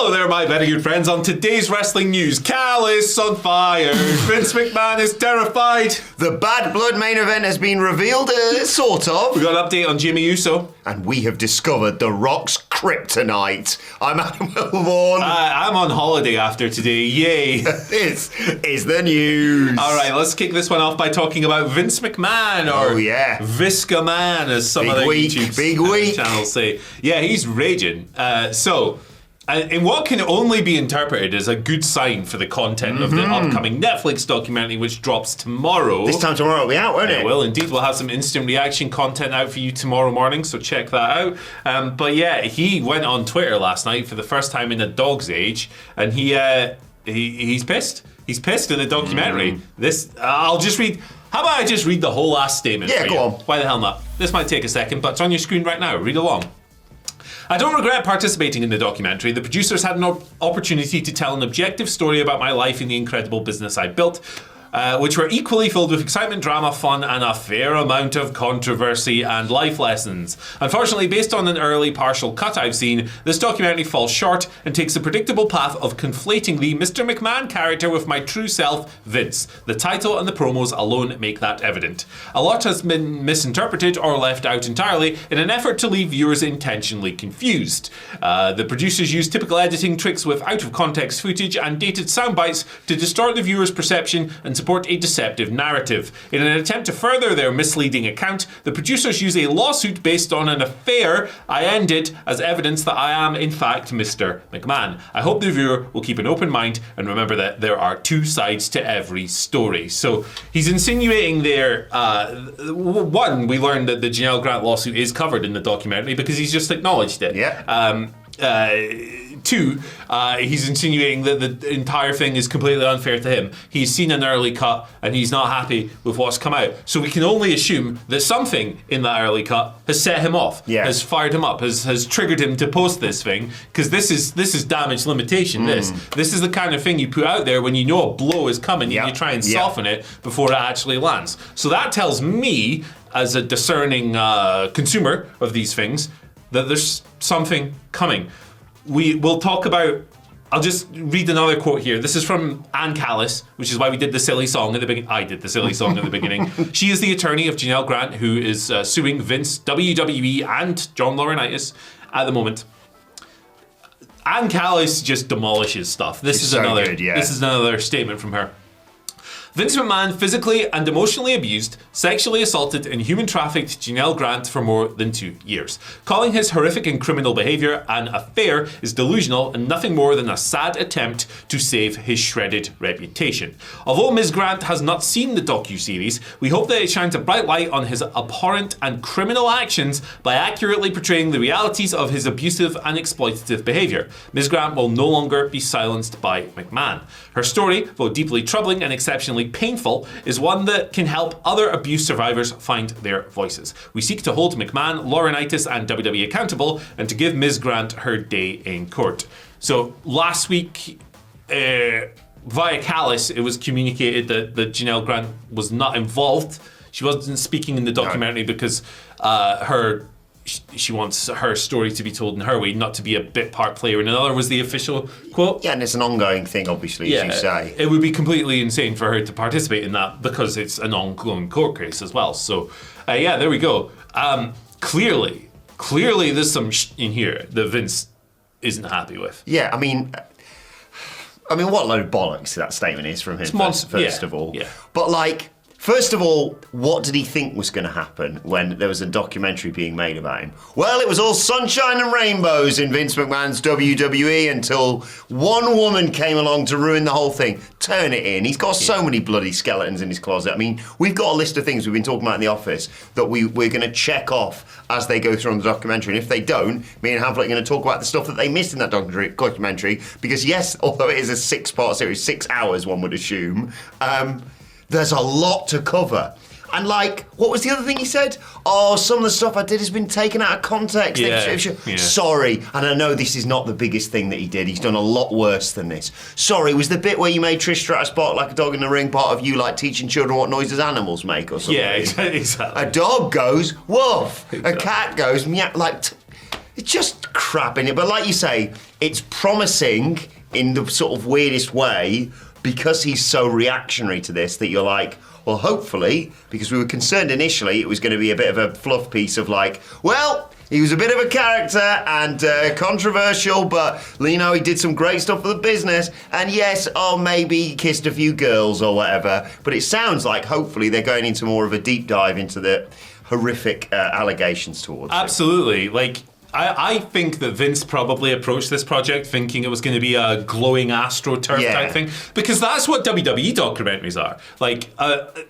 Hello there, my very good friends. On today's wrestling news, Cal is on fire. Vince McMahon is terrified. The Bad Blood main event has been revealed, sort of. We got an update on Jimmy Uso. And we have discovered The Rock's kryptonite. I'm Adam Wilborn. I'm on holiday after today. Yay. This is the news. All right, let's kick this one off by talking about Vince McMahon, or Visca Man, as some other YouTube channels say. Yeah, he's raging. In what can only be interpreted as a good sign for the content of the upcoming Netflix documentary, which drops tomorrow. This time tomorrow it'll be out, won't it? It will indeed. We'll have some instant reaction content out for you tomorrow morning, so check that out. But yeah, he went on Twitter last night for the first time in a dog's age, and he's pissed. He's pissed in the documentary. I'll just read. How about I just read the whole last statement? Yeah, go on. Why the hell not? This might take a second, but it's on your screen right now. Read along. I don't regret participating in the documentary. The producers had an opportunity to tell an objective story about my life and the incredible business I built, which were equally filled with excitement, drama, fun, and a fair amount of controversy and life lessons. Unfortunately, based on an early partial cut I've seen, this documentary falls short and takes the predictable path of conflating the Mr. McMahon character with my true self, Vince. The title and the promos alone make that evident. A lot has been misinterpreted or left out entirely in an effort to leave viewers intentionally confused. The producers used typical editing tricks with out-of-context footage and dated sound bites to distort the viewer's perception and support a deceptive narrative. In an attempt to further their misleading account, the producers use a lawsuit based on an affair I ended as evidence that I am, in fact, Mr. McMahon. I hope the viewer will keep an open mind and remember that there are two sides to every story. So he's insinuating there, one, we learned that the Janel Grant lawsuit is covered in the documentary because he's just acknowledged it. Yeah. Two, he's insinuating that the entire thing is completely unfair to him. He's seen an early cut and he's not happy with what's come out. So we can only assume that something in that early cut has set him off, has fired him up, has triggered him to post this thing, because this is damage limitation. This is the kind of thing you put out there when you know a blow is coming and you try and soften it before it actually lands. So that tells me, as a discerning consumer of these things, that there's something coming. We'll talk about, I'll just read another quote here. This is from Ann Callis, which is why we did the silly song at the beginning. I did the silly song at the beginning. She is the attorney of Janel Grant, who is suing Vince, WWE, and John Laurinaitis at the moment. Ann Callis just demolishes stuff. This is another statement from her. Vince McMahon physically and emotionally abused, sexually assaulted, and human trafficked Janel Grant for more than 2 years. Calling his horrific and criminal behaviour an affair is delusional and nothing more than a sad attempt to save his shredded reputation. Although Ms. Grant has not seen the docu-series, we hope that it shines a bright light on his abhorrent and criminal actions by accurately portraying the realities of his abusive and exploitative behaviour. Ms. Grant will no longer be silenced by McMahon. Her story, though deeply troubling and exceptionally painful, is one that can help other abuse survivors find their voices. We seek to hold McMahon, Laurinaitis, and WWE accountable and to give Ms. Grant her day in court. So last week, via Callis, it was communicated that Janel Grant was not involved. She wasn't speaking in the documentary because she wants her story to be told in her way, not to be a bit part player in another, was the official quote. Yeah, and it's an ongoing thing, obviously, as you say. It would be completely insane for her to participate in that because it's an ongoing court case as well. So, there we go. Clearly there's some in here that Vince isn't happy with. Yeah, I mean, what a load of bollocks that statement is from him, first of all. Yeah. But, first of all, what did he think was going to happen when there was a documentary being made about him? Well, it was all sunshine and rainbows in Vince McMahon's WWE until one woman came along to ruin the whole thing. Turn it in. He's got so many bloody skeletons in his closet. I mean, we've got a list of things we've been talking about in the office that we're going to check off as they go through on the documentary. And if they don't, me and Hamlet are going to talk about the stuff that they missed in that documentary. Because yes, although it is a 6-part series, 6 hours, one would assume, there's a lot to cover. And what was the other thing he said? Oh, some of the stuff I did has been taken out of context. Sorry, and I know this is not the biggest thing that he did. He's done a lot worse than this. Sorry, was the bit where you made Trish Stratus bark like a dog in the ring part of you teaching children what noises animals make or something? Yeah, exactly. A dog goes, woof. Exactly. A cat goes, meow, it's just crap in it. But like you say, it's promising in the sort of weirdest way because he's so reactionary to this that you're like, well, hopefully, because we were concerned initially it was going to be a bit of a fluff piece of like, well, he was a bit of a character and controversial, but, you know, he did some great stuff for the business. And yes, maybe he kissed a few girls or whatever. But it sounds like, hopefully, they're going into more of a deep dive into the horrific allegations towards him. Absolutely. Like, I think that Vince probably approached this project thinking it was going to be a glowing AstroTurf type thing, because that's what WWE documentaries are. Like,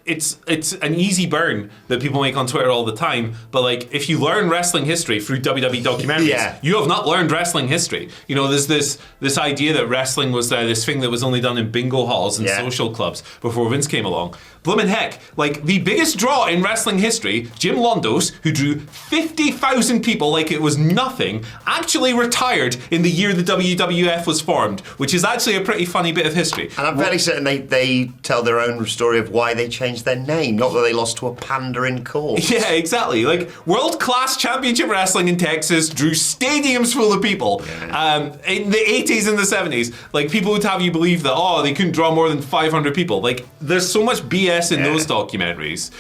it's an easy burn that people make on Twitter all the time, but like, if you learn wrestling history through WWE documentaries, you have not learned wrestling history. You know, there's this idea that wrestling was this thing that was only done in bingo halls and social clubs before Vince came along. Bloomin' heck, like the biggest draw in wrestling history, Jim Londos, who drew 50,000 people like it was nothing, actually retired in the year the WWF was formed, which is actually a pretty funny bit of history. And I'm fairly certain they tell their own story of why they changed their name, not that they lost to a pandering cause. Yeah, exactly. Like, world-class championship wrestling in Texas drew stadiums full of people. In the 80s and the 70s, like, people would have you believe that, they couldn't draw more than 500 people. Like, there's so much BS in those documentaries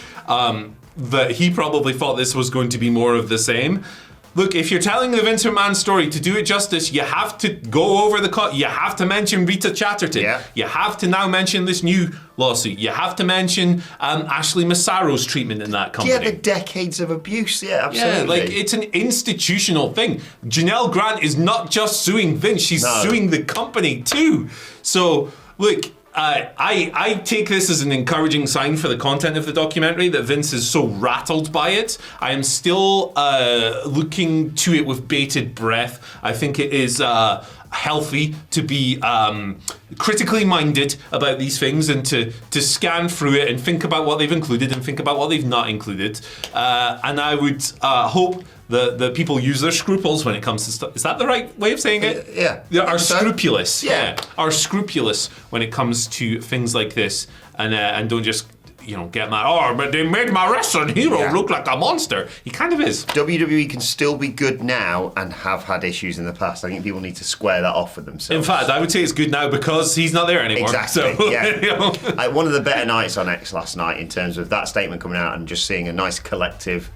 that he probably thought this was going to be more of the same. Look, if you're telling the Vince McMahon story, to do it justice, you have to go over you have to mention Rita Chatterton. Yeah. You have to now mention this new lawsuit. You have to mention Ashley Massaro's treatment in that company. Yeah, the decades of abuse. Yeah, absolutely. Yeah, like, it's an institutional thing. Janelle Grant is not just suing Vince, she's suing the company too. So, look, I take this as an encouraging sign for the content of the documentary, that Vince is so rattled by it. I am still looking to it with bated breath. I think it is healthy to be critically minded about these things and to scan through it and think about what they've included and think about what they've not included. And I would hope that people use their scruples when it comes to stuff. Is that the right way of saying it? Yeah. Are scrupulous. Yeah. Are scrupulous when it comes to things like this, and don't just, get mad. But they made my wrestling hero look like a monster. He kind of is. WWE can still be good now and have had issues in the past. I think people need to square that off with themselves. In fact, I would say it's good now because he's not there anymore. Exactly. So, yeah. One of the better nights on X last night in terms of that statement coming out and just seeing a nice collective,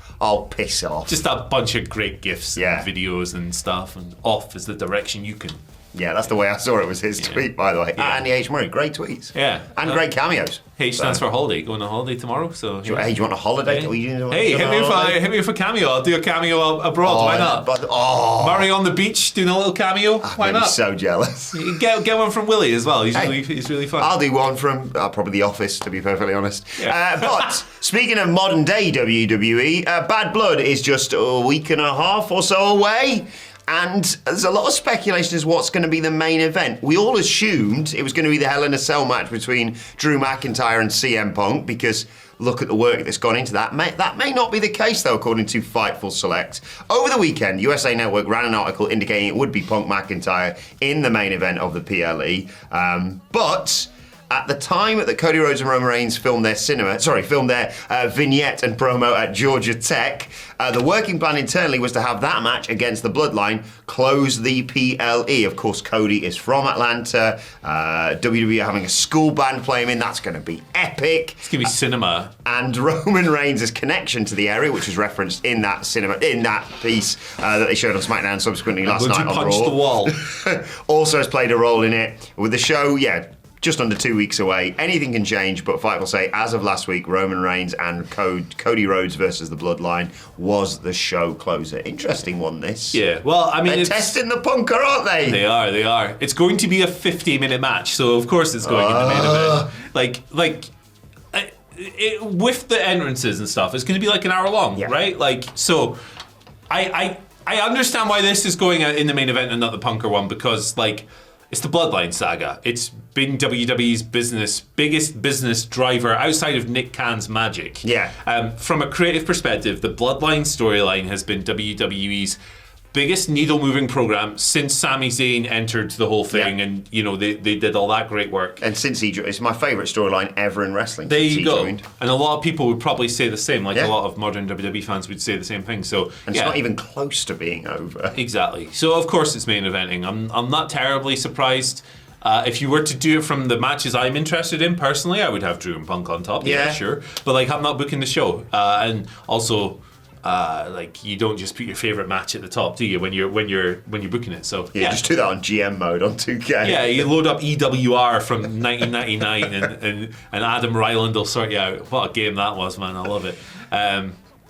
piss off. Just a bunch of great GIFs and videos and stuff, and off is the direction you can. Yeah, that's the way I saw it, was his tweet, by the way. Yeah. Andy H. Murray, great tweets. Yeah. And great cameos. H stands for holiday. Going on holiday tomorrow. So. Do you want a holiday? Hit me for a cameo. I'll do a cameo abroad. Why not? Murray on the beach doing a little cameo. Why not? I'm so jealous. Get one from Willie as well. He's really fun. I'll do one from probably The Office, to be perfectly honest. Yeah. But speaking of modern day WWE, Bad Blood is just a week and a half or so away. And there's a lot of speculation as what's going to be the main event. We all assumed it was going to be the Hell in a Cell match between Drew McIntyre and CM Punk, because look at the work that's gone into that. That may not be the case, though, according to Fightful Select. Over the weekend, USA Network ran an article indicating it would be Punk McIntyre in the main event of the PLE. But at the time that Cody Rhodes and Roman Reigns filmed their vignette and promo at Georgia Tech, the working plan internally was to have that match against the Bloodline close the PLE. Of course, Cody is from Atlanta. WWE are having a school band play him in. That's going to be epic. It's going to be cinema. And Roman Reigns' connection to the area, which was referenced in that piece that they showed on SmackDown subsequently last night on Raw. Punch the wall. Also has played a role in it. With the show, just under 2 weeks away. Anything can change, but Fight will say, as of last week, Roman Reigns and Cody Rhodes versus the Bloodline was the show closer. Interesting one, this. Yeah, well, I mean, they're testing the punker, aren't they? They are. It's going to be a 50-minute match, so of course it's going in the main event. With the entrances and stuff, it's going to be like an hour long, right? So I understand why this is going out in the main event and not the punker one, because it's the Bloodline saga. It's been WWE's biggest business driver outside of Nick Khan's magic. Yeah. From a creative perspective, the Bloodline storyline has been WWE's biggest needle-moving program since Sami Zayn entered the whole thing, and they did all that great work. And since he joined, it's my favourite storyline ever in wrestling. There since you go. Joined. And a lot of people would probably say the same. Like a lot of modern WWE fans would say the same thing. So and it's not even close to being over. Exactly. So of course it's main eventing. I'm not terribly surprised. If you were to do it from the matches I'm interested in personally, I would have Drew and Punk on top. Yeah, sure. But I'm not booking the show, and also. You don't just put your favourite match at the top, do you? When you're booking it, so just do that on GM mode on 2K. Yeah, you load up EWR from 1999, and Adam Ryland will sort you out. What a game that was, man! I love it.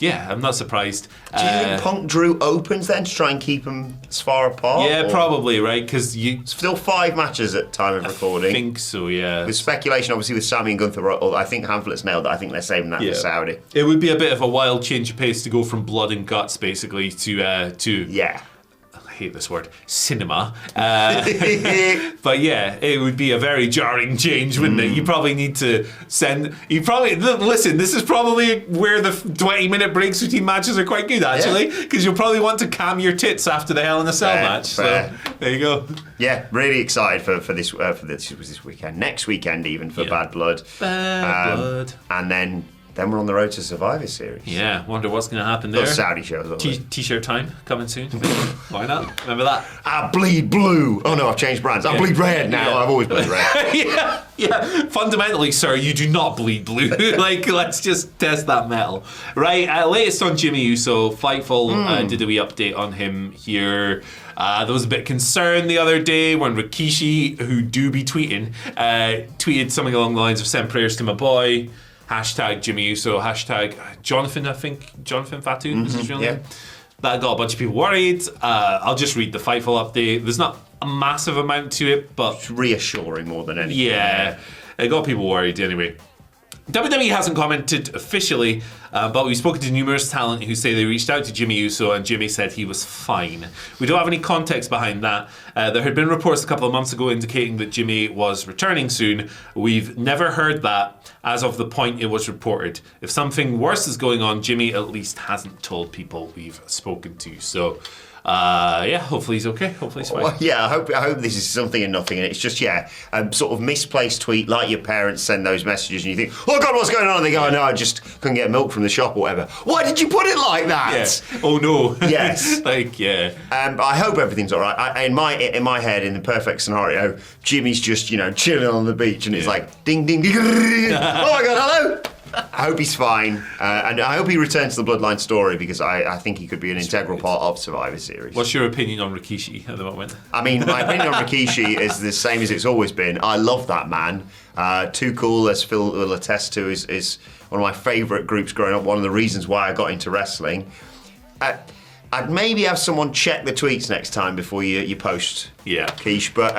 I'm not surprised. Do you think Punk Drew opens then to try and keep them as far apart? Yeah, probably, right? Because still 5 matches at time of recording. I think so, yeah. With speculation, obviously, with Sami and Gunther, I think Hamlet's nailed that. I think they're saving that for Saudi. It would be a bit of a wild change of pace to go from blood and guts, basically, to I hate this word, cinema. But it would be a very jarring change, wouldn't it? You probably need to listen, this is probably where the 20-minute breaks between matches are quite good, actually, because you'll probably want to cam your tits after the Hell in a Cell match. Fair. So there you go. Yeah, really excited for this weekend, next weekend even, for Bad Blood. Bad Blood. And then we're on the road to Survivor Series. Yeah, wonder what's going to happen there. Those Saudi shows. T-shirt time coming soon. Why not? Remember that? I bleed blue. Oh no, I've changed brands. I bleed red now. I've always bled red. yeah. Fundamentally, sir, you do not bleed blue. Let's just test that metal. Right, latest on Jimmy Uso. Fightful did a wee update on him here. There was a bit of concern the other day when Rikishi, who do be tweeting, tweeted something along the lines of "send prayers to my boy." Hashtag Jimmy Uso, hashtag Jonathan Fatu is his real name. That got a bunch of people worried. I'll just read the Fightful update. There's not a massive amount to it, but it's reassuring more than anything. Yeah, it got people worried anyway. WWE hasn't commented officially, but we've spoken to numerous talent who say they reached out to Jimmy Uso and Jimmy said he was fine. We don't have any context behind that. There had been reports a couple of months ago indicating that Jimmy was returning soon. We've never heard that as of the point it was reported. If something worse is going on, Jimmy at least hasn't told people we've spoken to. So hopefully he's okay. Hopefully he's fine. Well, I hope this is something and nothing, and it's just a sort of misplaced tweet, like your parents send those messages and you think, oh God, what's going on? And they go, oh no, I just couldn't get milk from the shop or whatever. Why did you put it like that? Yes. Oh no. Yes. I hope everything's all right. In my head, in the perfect scenario, Jimmy's just chilling on the beach and it's like ding ding ding. Oh my God, hello. I hope he's fine, and I hope he returns to the Bloodline story because I think he could be an integral part of Survivor Series. What's your opinion on Rikishi at the moment? I mean, my opinion on Rikishi is the same as it's always been. I love that man. Too Cool, as Phil will attest to, is one of my favourite groups growing up. One of the reasons why I got into wrestling. I'd maybe have someone check the tweets next time before you post, Keish. But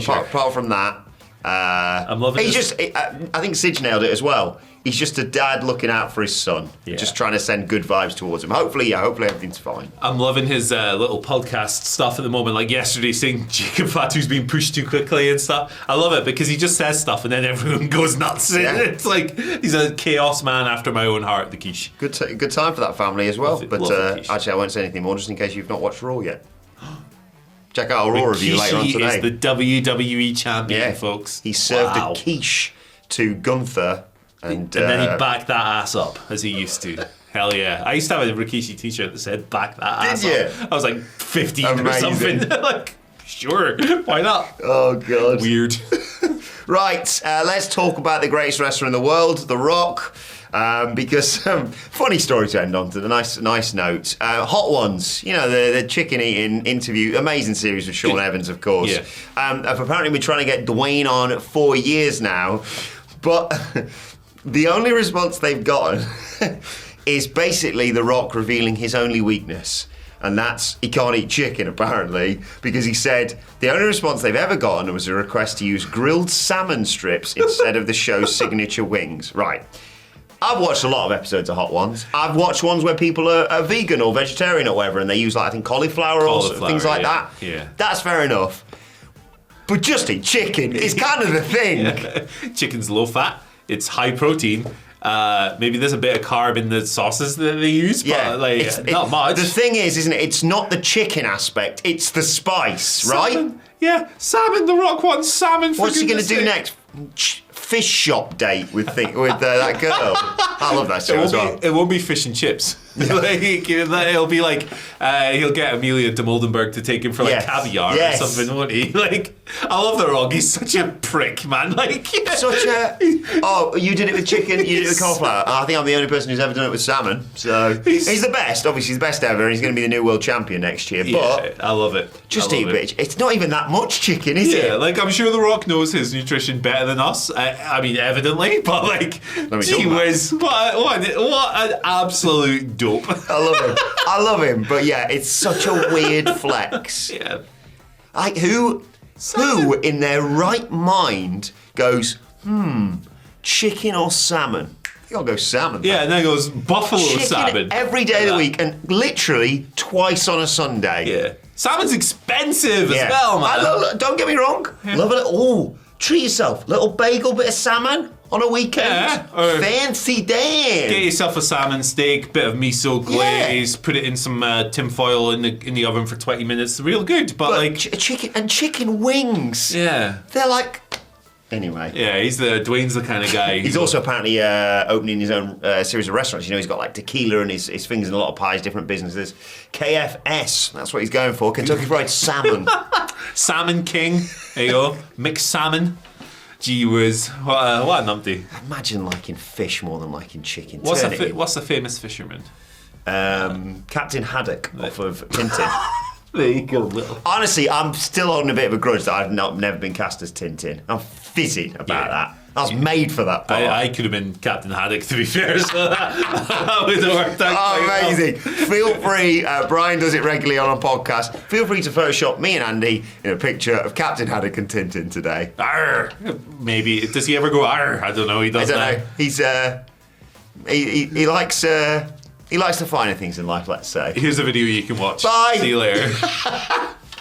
apart from that, I'm loving it. I think Sidge nailed it as well. He's just a dad looking out for his son, just trying to send good vibes towards him. Hopefully everything's fine. I'm loving his little podcast stuff at the moment. Like yesterday, saying Jacob Fatu's being pushed too quickly and stuff. I love it because he just says stuff and then everyone goes nuts. Yeah. It's like he's a chaos man after my own heart, the Quiche. Good time for that family as well. But actually, I won't say anything more just in case you've not watched Raw yet. Check out our Raw review later on today. Is the WWE champion, folks. He served a quiche to Gunther. And then he backed that ass up as he used to. Hell yeah. I used to have a Rikishi t-shirt that said back that ass up. I was like 15 or something. Like, sure, why not? Oh God. Weird. Right, let's talk about the greatest wrestler in the world, The Rock. Because funny story to end on to the nice note. Hot Ones, the chicken eating interview, amazing series with Sean Evans, of course. Yeah. I've apparently been trying to get Dwayne on 4 years now, but the only response they've gotten is basically The Rock revealing his only weakness. And that's he can't eat chicken, apparently, because he said the only response they've ever gotten was a request to use grilled salmon strips instead of the show's signature wings. Right. I've watched a lot of episodes of Hot Ones. I've watched ones where people are vegan or vegetarian or whatever, and they use, I think, cauliflower or things like that. Yeah. That's fair enough. But just eat chicken. It's kind of the thing. Yeah. Chicken's low fat. It's high protein. maybe there's a bit of carb in the sauces that they use, but not much. The thing is, isn't it? It's not the chicken aspect; it's the spice, right? Yeah, salmon. The Rock wants salmon. What's he going to do next? Fish shop date with that girl. I love that show as well. It won't be fish and chips. It'll be like he'll get Amelia de Moldenberg to take him for caviar or something, won't he? I love The Rock. He's such a prick, man. Such a. Oh, you did it with chicken. You did it with cauliflower. I think I'm the only person who's ever done it with salmon. So he's the best. Obviously, he's the best ever. And he's going to be the new world champion next year. But I love it. Just eat it. It's not even that much chicken, is it? Yeah, I'm sure The Rock knows his nutrition better than us. I mean, evidently, but gee whiz, what an absolute dope. I love him. But yeah, it's such a weird flex. Yeah. Who in their right mind goes, chicken or salmon? I think I'll go salmon. Yeah, and then goes buffalo chicken salmon. Every day of the week and literally twice on a Sunday. Yeah. Salmon's expensive as well, man. Don't get me wrong. Love it. Treat yourself. Little bagel, bit of salmon on a weekend. Yeah, fancy day. Get yourself a salmon steak, bit of miso glaze, put it in some tin foil in the oven for 20 minutes. Real good, but chicken wings. Yeah, they're anyway. Yeah, Dwayne's the kind of guy. He's also apparently opening his own series of restaurants. He's got tequila and his fingers in a lot of pies, different businesses. KFS, that's what he's going for. Kentucky Fried Salmon. Salmon King. There you go. Mixed salmon. Gee whiz. What a numpty. Imagine liking fish more than liking chicken. What's the famous fisherman? Captain Haddock off of Tintin. There you go. Honestly, I'm still holding a bit of a grudge that I've never been cast as Tintin. I'm fizzing about that. I was made for that part. I could have been Captain Haddock, to be fair, so that would have worked out amazing. Feel free, Brian does it regularly on a podcast, feel free to Photoshop me and Andy in a picture of Captain Haddock and Tintin today. Arr! Maybe. Does he ever go arr? I don't know. He doesn't. I don't know. He's, he likes the finer things in life, let's say. Here's a video you can watch. Bye. See you later.